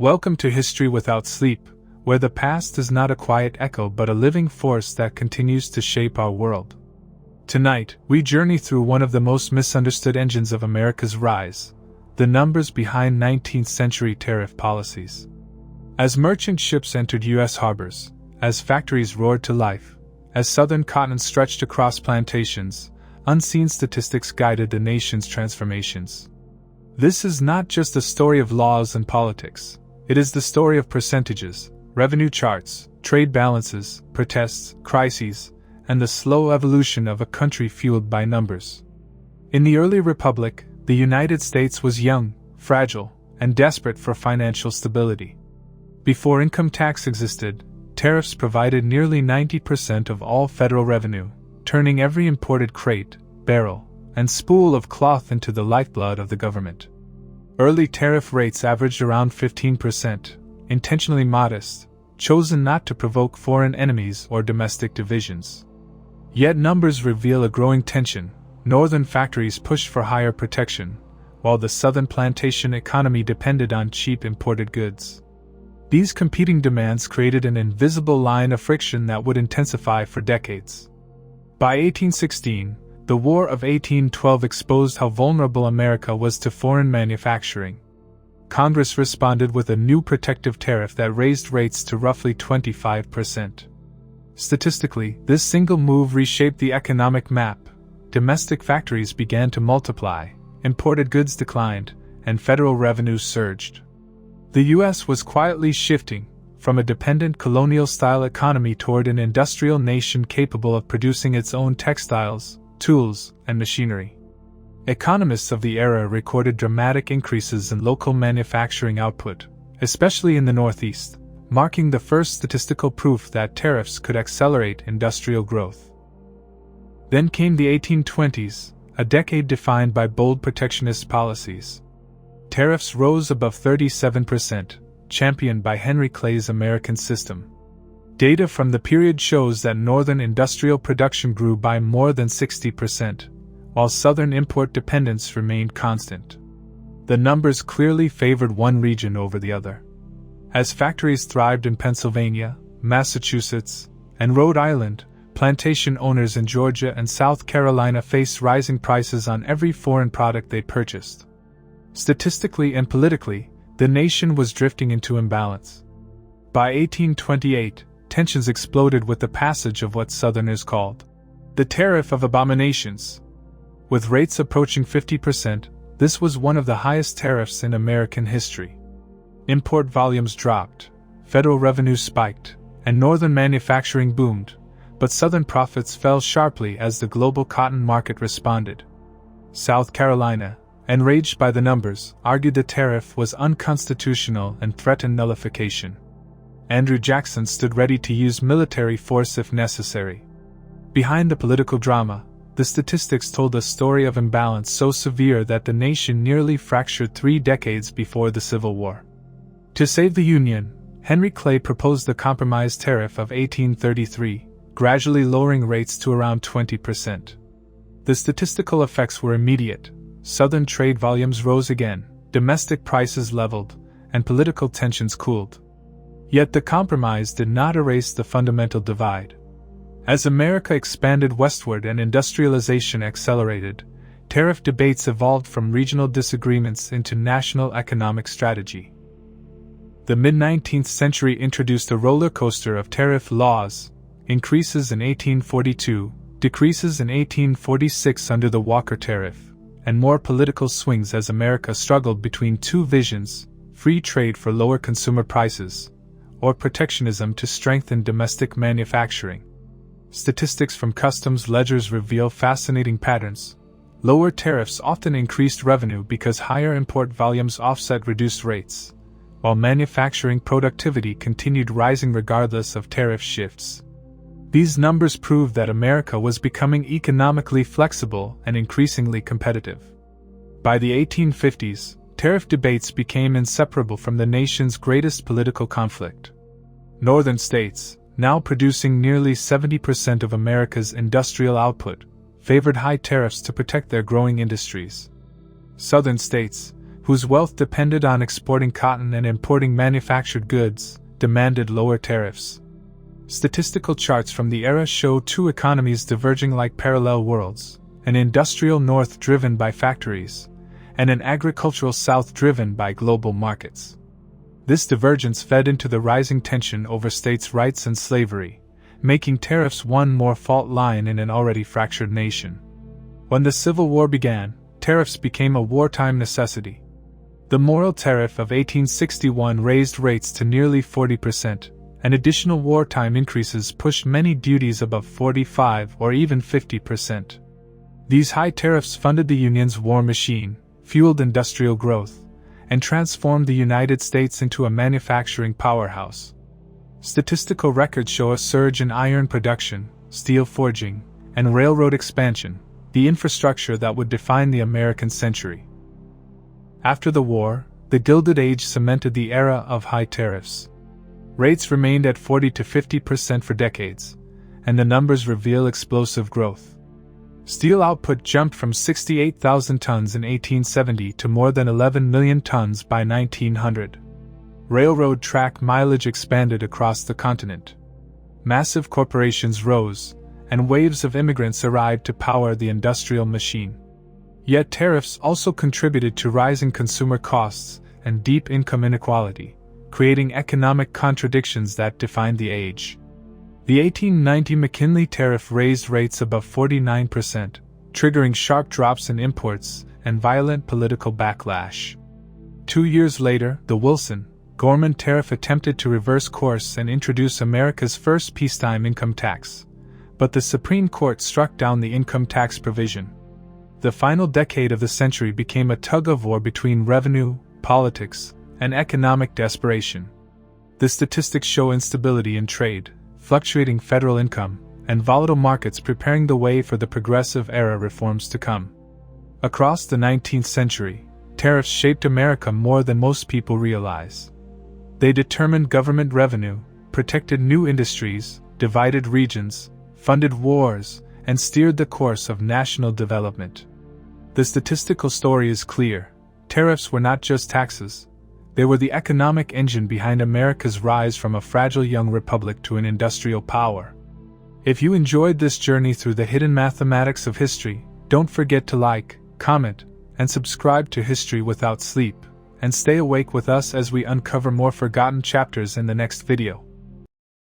Welcome to History Without Sleep, where the past is not a quiet echo but a living force that continues to shape our world. Tonight, we journey through one of the most misunderstood engines of America's rise, the numbers behind 19th century tariff policies. As merchant ships entered U.S. harbors, as factories roared to life, as Southern cotton stretched across plantations, unseen statistics guided the nation's transformations. This is not just a story of laws and politics. It is the story of percentages, revenue charts, trade balances, protests, crises, and the slow evolution of a country fueled by numbers. In the early republic, the United States was young, fragile, and desperate for financial stability. Before income tax existed, tariffs provided nearly 90% of all federal revenue, turning every imported crate, barrel, and spool of cloth into the lifeblood of the government. Early tariff rates averaged around 15%, intentionally modest, chosen not to provoke foreign enemies or domestic divisions. Yet numbers reveal a growing tension. Northern factories pushed for higher protection, while the southern plantation economy depended on cheap imported goods. These competing demands created an invisible line of friction that would intensify for decades. By 1816, the War of 1812 exposed how vulnerable America was to foreign manufacturing. Congress responded with a new protective tariff that raised rates to roughly 25%. Statistically, this single move reshaped the economic map. Domestic factories began to multiply, imported goods declined, and federal revenues surged. The U.S. was quietly shifting from a dependent colonial-style economy toward an industrial nation capable of producing its own textiles, tools, and machinery. Economists of the era recorded dramatic increases in local manufacturing output, especially in the Northeast, marking the first statistical proof that tariffs could accelerate industrial growth. Then came the 1820s, a decade defined by bold protectionist policies. Tariffs rose above 37%, championed by Henry Clay's American system. Data from the period shows that northern industrial production grew by more than 60%, while southern import dependence remained constant. The numbers clearly favored one region over the other. As factories thrived in Pennsylvania, Massachusetts, and Rhode Island, plantation owners in Georgia and South Carolina faced rising prices on every foreign product they purchased. Statistically and politically, the nation was drifting into imbalance. By 1828, tensions exploded with the passage of what Southerners called the Tariff of Abominations. With rates approaching 50%, this was one of the highest tariffs in American history. Import volumes dropped, federal revenues spiked, and northern manufacturing boomed, but southern profits fell sharply as the global cotton market responded. South Carolina, enraged by the numbers, argued the tariff was unconstitutional and threatened nullification. Andrew Jackson stood ready to use military force if necessary. Behind the political drama, the statistics told a story of imbalance so severe that the nation nearly fractured 3 decades before the Civil War. To save the Union, Henry Clay proposed the compromise tariff of 1833, gradually lowering rates to around 20%. The statistical effects were immediate. Southern trade volumes rose again, domestic prices leveled, and political tensions cooled. Yet the compromise did not erase the fundamental divide. As America expanded westward and industrialization accelerated, tariff debates evolved from regional disagreements into national economic strategy. The mid-19th century introduced a roller coaster of tariff laws, increases in 1842, decreases in 1846 under the Walker Tariff, and more political swings as America struggled between two visions: free trade for lower consumer prices, or protectionism to strengthen domestic manufacturing. Statistics from customs ledgers reveal fascinating patterns. Lower tariffs often increased revenue because higher import volumes offset reduced rates, while manufacturing productivity continued rising regardless of tariff shifts. These numbers prove that America was becoming economically flexible and increasingly competitive. By the 1850s, tariff debates became inseparable from the nation's greatest political conflict. Northern states, now producing nearly 70% of America's industrial output, favored high tariffs to protect their growing industries. Southern states, whose wealth depended on exporting cotton and importing manufactured goods, demanded lower tariffs. Statistical charts from the era show two economies diverging like parallel worlds, an industrial north driven by factories, and an agricultural south driven by global markets. This divergence fed into the rising tension over states' rights and slavery, making tariffs one more fault line in an already fractured nation. When the Civil War began, tariffs became a wartime necessity. The Morrill Tariff of 1861 raised rates to nearly 40%, and additional wartime increases pushed many duties above 45 or even 50%. These high tariffs funded the Union's war machine, fueled industrial growth, and transformed the United States into a manufacturing powerhouse. Statistical records show a surge in iron production, steel forging, and railroad expansion, the infrastructure that would define the American century. After the war, the Gilded Age cemented the era of high tariffs. Rates remained at 40 to 50% for decades, and the numbers reveal explosive growth. Steel output jumped from 68,000 tons in 1870 to more than 11 million tons by 1900. Railroad track mileage expanded across the continent. Massive corporations rose, and waves of immigrants arrived to power the industrial machine. Yet tariffs also contributed to rising consumer costs and deep income inequality, creating economic contradictions that defined the age. The 1890 McKinley Tariff raised rates above 49%, triggering sharp drops in imports and violent political backlash. 2 years later, the Wilson-Gorman Tariff attempted to reverse course and introduce America's first peacetime income tax, but the Supreme Court struck down the income tax provision. The final decade of the century became a tug-of-war between revenue, politics, and economic desperation. The statistics show instability in trade, fluctuating federal income, and volatile markets preparing the way for the progressive era reforms to come. Across the 19th century, tariffs shaped America more than most people realize. They determined government revenue, protected new industries, divided regions, funded wars, and steered the course of national development. The statistical story is clear. Tariffs were not just taxes. They were the economic engine behind America's rise from a fragile young republic to an industrial power. If you enjoyed this journey through the hidden mathematics of history, don't forget to like, comment, and subscribe to History Without Sleep, and stay awake with us as we uncover more forgotten chapters in the next video.